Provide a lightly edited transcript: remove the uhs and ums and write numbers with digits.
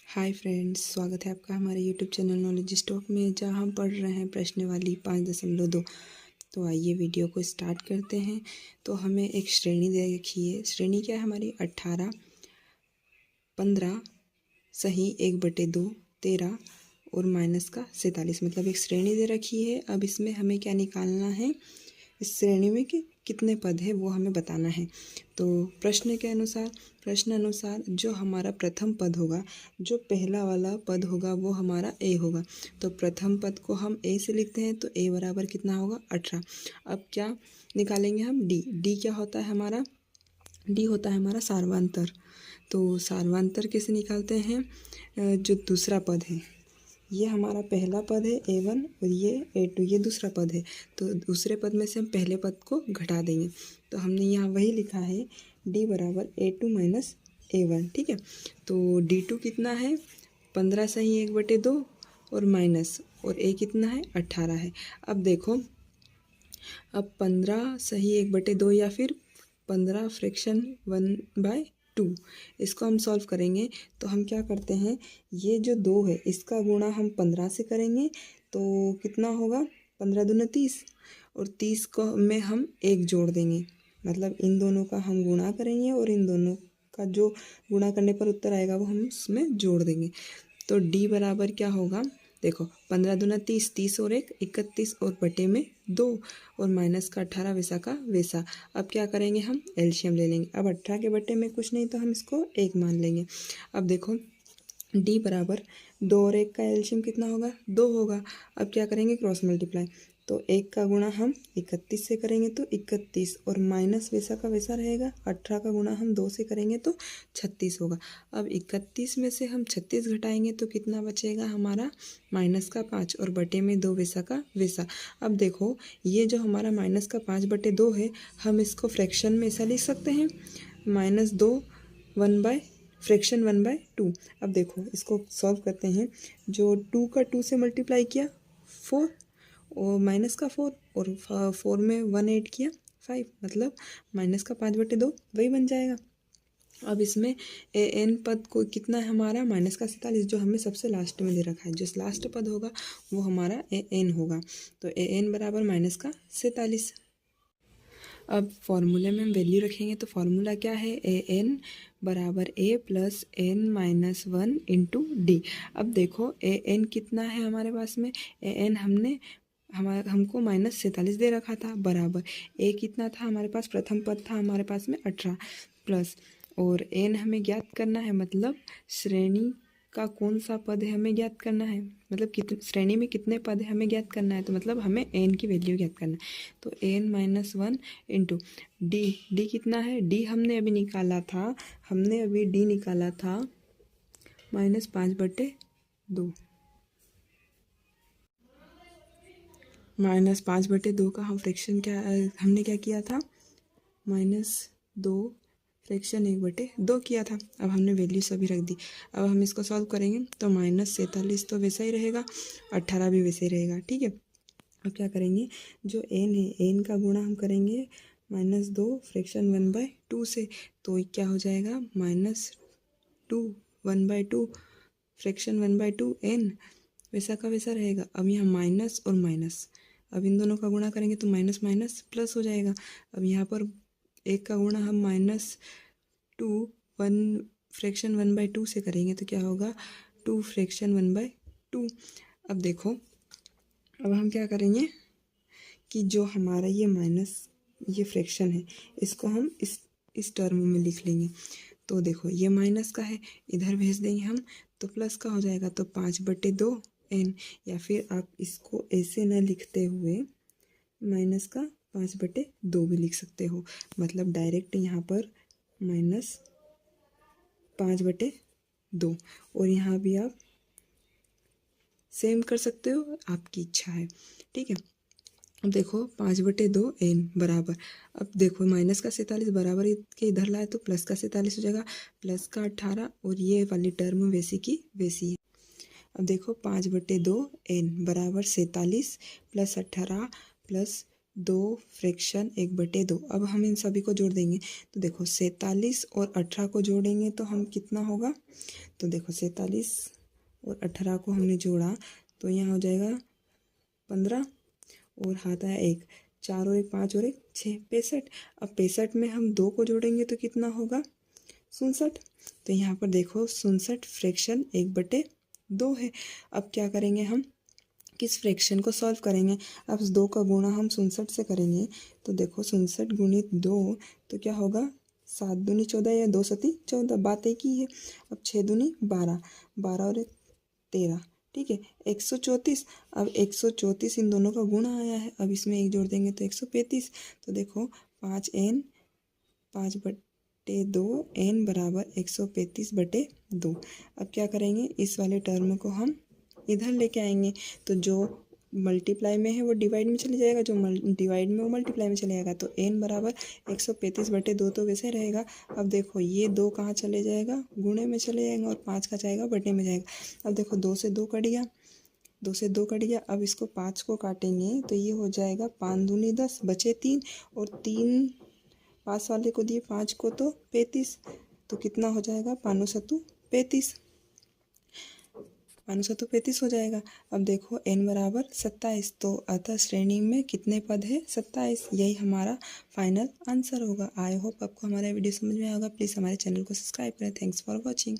Hi friends, स्वागत है आपका हमारे यूट्यूब चैनल नॉलेज स्टॉक में, जहां हम पढ़ रहे हैं प्रश्नावली 5.2। तो आइए वीडियो को स्टार्ट करते हैं। तो हमें एक श्रेणी दे रखी है। श्रेणी क्या है हमारी? 18, 15, सही 1/2, 13 और माइनस का 47। मतलब एक श्रेणी दे रखी है। अब इसमें हमें क्या निकालना है? इस श्रेणी में कि कितने पद है वो हमें बताना है। तो प्रश्न अनुसार जो हमारा प्रथम पद होगा, जो पहला वाला पद होगा वो हमारा ए होगा। तो प्रथम पद को हम ए से लिखते हैं, तो ए बराबर कितना होगा? 18। अब क्या निकालेंगे हम? डी क्या होता है हमारा? डी होता है हमारा सार्वांतर। तो सार्वांतर कैसे निकालते हैं? जो दूसरा पद है, ये हमारा पहला पद है A1 और ये A2, ये दूसरा पद है। तो दूसरे पद में से हम पहले पद को घटा देंगे। तो हमने यहाँ वही लिखा है, D बराबर A2 माइनस A1। ठीक है। तो D2 कितना है? 15 सही 1/2 और माइनस, और A कितना है? 18 है। अब देखो, अब 15 सही 1/2 या फिर 15 फ्रैक्शन 1/2, इसको हम सॉल्व करेंगे। तो हम क्या करते हैं, ये जो 2 है इसका गुणा हम 15 से करेंगे तो कितना होगा? 15 दूना 30, और 30 को में हम 1 जोड़ देंगे। मतलब इन दोनों का हम गुणा करेंगे और इन दोनों का जो गुणा करने पर उत्तर आएगा वो हम उसमें जोड़ देंगे। तो D बराबर क्या होगा? देखो, 15 दूना 30, 30 और 1 31, और बटे में 2, और माइनस का 18 वैसा का वैसा। अब क्या करेंगे? हम एलसीएम ले लेंगे। अब 18 के बटे में कुछ नहीं तो हम इसको 1 मान लेंगे। अब देखो, D बराबर 2 और 1 का एलसीएम कितना होगा? 2 होगा। अब क्या करेंगे? Cross multiply. तो 1 का गुणा हम 31 से करेंगे तो 31, और माइनस वैसा का वैसा रहेगा। 18 का गुणा हम 2 से करेंगे तो 36 होगा। अब 31 में से हम 36 घटाएंगे तो कितना बचेगा हमारा? माइनस का 5, और बटे में 2 वैसा का वैसा। अब देखो, ये जो हमारा माइनस का 5/2 है, हम इसको फ्रैक्शन में ऐसा लिख सकते हैं, -2 फ्रैक्शन 1/2। अब देखो, इसको सॉल्व करते हैं। जो 2 का 2 से मल्टीप्लाई किया 4, और माइनस का 4, और 4 में 1 ऐड किया 5, मतलब माइनस का 5/2 वही बन जाएगा। अब इसमें एन पद को कितना है हमारा? माइनस का 47, जो हमें सबसे लास्ट में दे रखा है। जो लास्ट पद होगा वो हमारा एन होगा। तो एन बराबर माइनस का 47। अब फॉर्मूले में हम वैल्यू रखेंगे। तो फॉर्मूला क्या है? एन बराबर A plus N minus 1 into D. अब देखो, एन कितना है हमारे पास में? एन हमको -47 दे रखा था, बराबर ए कितना था हमारे पास? प्रथम पद था हमारे पास में 18, प्लस, और एन हमें ज्ञात करना है। मतलब श्रेणी का कौन सा पद है हमें ज्ञात करना है। मतलब कितने श्रेणी में कितने पद है हमें ज्ञात करना है। तो मतलब हमें एन की वैल्यू ज्ञात करना है। तो एन माइनस 1 इंटू डी कितना है? डी हमने अभी निकाला था, डी निकाला था -5/2। -5/2 का हम फ्रैक्शन हमने क्या किया था? -2 फ्रैक्शन 1/2 किया था। अब हमने वैल्यू सभी रख दी। अब हम इसको सॉल्व करेंगे तो -47 तो वैसा ही रहेगा, 18 भी वैसे ही रहेगा। ठीक है। अब क्या करेंगे? जो एन है, एन का गुणा हम करेंगे -2 फ्रैक्शन 1/2 से। तो क्या हो जाएगा? -2 1/2 फ्रैक्शन 1/2 एन, वैसा का वैसा रहेगा। अब यहाँ माइनस और माइनस, अब इन दोनों का गुणा करेंगे तो माइनस माइनस प्लस हो जाएगा। अब यहाँ पर 1 का गुणा हम -2 1 फ्रैक्शन 1/2 से करेंगे तो क्या होगा? 2 फ्रैक्शन 1/2। अब देखो, अब हम क्या करेंगे कि जो हमारा ये फ्रैक्शन है, इसको हम इस टर्म में लिख लेंगे। तो देखो, ये माइनस का है, इधर भेज देंगे हम तो प्लस का हो जाएगा। तो 5/2 एन, या फिर आप इसको ऐसे न लिखते हुए माइनस का 5/2 भी लिख सकते हो। मतलब डायरेक्ट यहाँ पर -5/2, और यहाँ भी आप सेम कर सकते हो, आपकी इच्छा है। ठीक है। अब देखो, 5/2 एन बराबर, अब देखो माइनस का 47 बराबर के इधर लाए तो प्लस का 47 हो जाएगा, प्लस का 18, और ये वाली टर्म वैसी की वैसी है। अब देखो, 5/2 एन बराबर 47 प्लस 18 प्लस 2 फ्रैक्शन 1/2। अब हम इन सभी को जोड़ देंगे। तो देखो 47 और 18 को जोड़ेंगे तो हम कितना होगा, तो देखो 47 और 18 को हमने जोड़ा तो यहाँ हो जाएगा 15 और हाथ आया 1, 4 और 1 5 और 1 6, 65। अब 65 में हम 2 को जोड़ेंगे तो कितना होगा, 67। तो यहाँ पर देखो 67 फ्रैक्शन 1/2 है। अब क्या करेंगे, हम किस फ्रैक्शन को सॉल्व करेंगे। अब 2 का गुणा हम 67 से करेंगे तो देखो 67 गुणित 2 तो क्या होगा, 7 दूनी 14 या 2 सती 14, बात एक ही है। अब 6 दूनी 12, 12 और 1 13, ठीक है 134। अब 134 इन दोनों का गुणा आया है, अब इसमें 1 जोड़ देंगे तो 135। तो देखो 5n 5/2 n बराबर 135/2। अब क्या करेंगे, इस वाले टर्म को हम इधर लेके आएंगे तो जो मल्टीप्लाई में है वो डिवाइड में चले जाएगा, जो डिवाइड में वो मल्टीप्लाई में चले जाएगा। तो n बराबर 135/2 तो वैसे रहेगा। अब देखो ये 2 कहाँ चले जाएगा, गुणे में चले जाएगा और 5 का जाएगा बटे में जाएगा। अब देखो 2 से 2 कट गया, 2 से 2 कट गया। अब इसको 5 को काटेंगे तो ये हो जाएगा 5 दूनी 10, बचे 3 और 3 पास वाले को दिए 5 को तो 35। तो कितना हो जाएगा, 5 सत्तू 35, 5 सत्तू 35 हो जाएगा। अब देखो n बराबर 27, तो अतः श्रेणी में कितने पद है, 27। यही हमारा फाइनल आंसर होगा। आई होप आपको हमारा वीडियो समझ में आएगा। प्लीज़ हमारे चैनल को सब्सक्राइब करें। Thanks for watching.